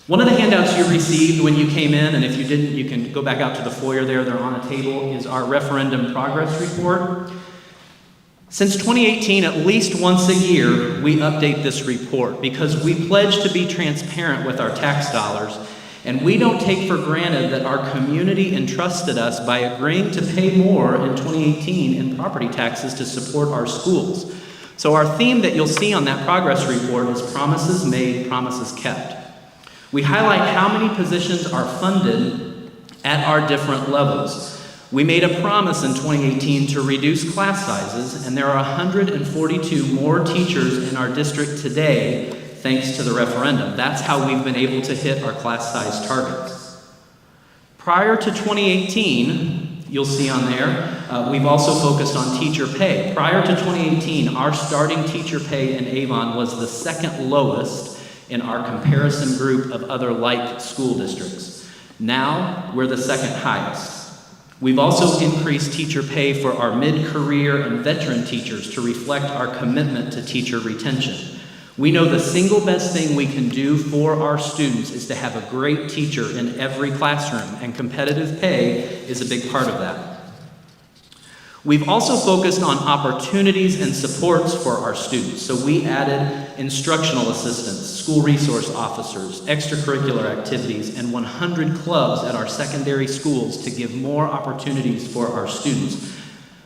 One of the handouts you received when you came in, and if you didn't, you can go back out to the foyer there, they're on a table, is our referendum progress report. Since 2018, at least once a year, we update this report because we pledge to be transparent with our tax dollars, and we don't take for granted that our community entrusted us by agreeing to pay more in 2018 in property taxes to support our schools. So our theme that you'll see on that progress report is promises made, promises kept. We highlight how many positions are funded at our different levels. We made a promise in 2018 to reduce class sizes, and there are 142 more teachers in our district today thanks to the referendum. That's how we've been able to hit our class size targets. Prior to 2018, you'll see on there, we've also focused on teacher pay. Prior to 2018, our starting teacher pay in Avon was the second lowest in our comparison group of other like school districts. Now, we're the second highest. We've also increased teacher pay for our mid-career and veteran teachers to reflect our commitment to teacher retention. We know the single best thing we can do for our students is to have a great teacher in every classroom, and competitive pay is a big part of that. We've also focused on opportunities and supports for our students. So we added instructional assistants, school resource officers, extracurricular activities, and 100 clubs at our secondary schools to give more opportunities for our students.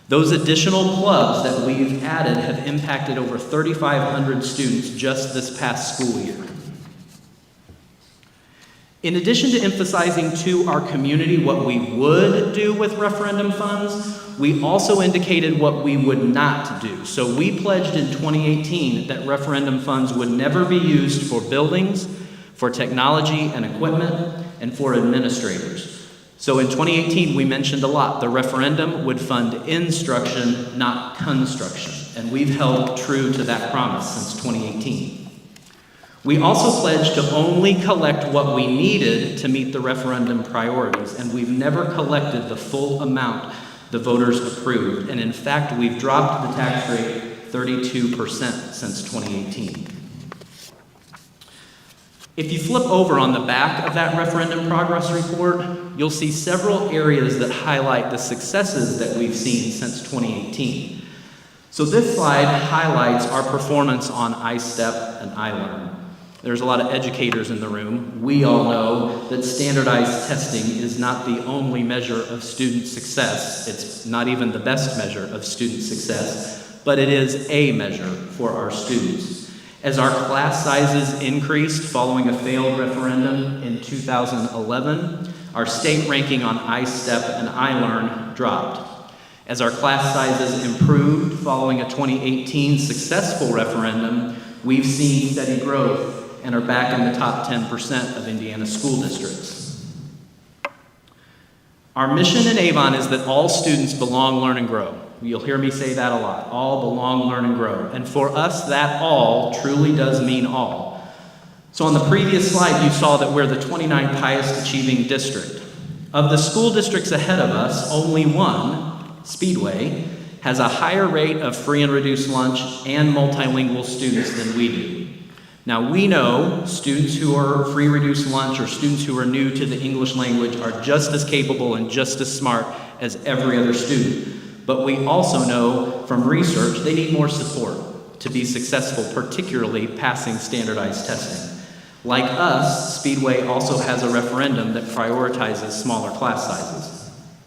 Those additional clubs that we've added have impacted over 3,500 students just this past school year. In addition to emphasizing to our community what we would do with referendum funds, we also indicated what we would not do. So we pledged in 2018 that referendum funds would never be used for buildings, for technology and equipment, and for administrators. So in 2018, we mentioned a lot. The referendum would fund instruction, not construction. And we've held true to that promise since 2018. We also pledged to only collect what we needed to meet the referendum priorities, and we've never collected the full amount the voters approved. And in fact, we've dropped the tax rate 32% since 2018. If you flip over on the back of that referendum progress report, you'll see several areas that highlight the successes that we've seen since 2018. So this slide highlights our performance on iStep and iLearn. There's a lot of educators in the room. We all know that standardized testing is not the only measure of student success. It's not even the best measure of student success, but it is a measure for our students. As our class sizes increased following a failed referendum in 2011, our state ranking on iStep and iLearn dropped. As our class sizes improved following a 2018 successful referendum, we've seen steady growth and are back in the top 10% of Indiana school districts. Our mission in Avon is that all students belong, learn, and grow. You'll hear me say that a lot. All belong, learn, and grow. And for us, that all truly does mean all. So on the previous slide, you saw that we're the 29th highest achieving district. Of the school districts ahead of us, only one, Speedway, has a higher rate of free and reduced lunch and multilingual students than we do. Now, we know students who are free reduced lunch or students who are new to the English language are just as capable and just as smart as every other student. But we also know from research they need more support to be successful, particularly passing standardized testing. Like us, Speedway also has a referendum that prioritizes smaller class sizes.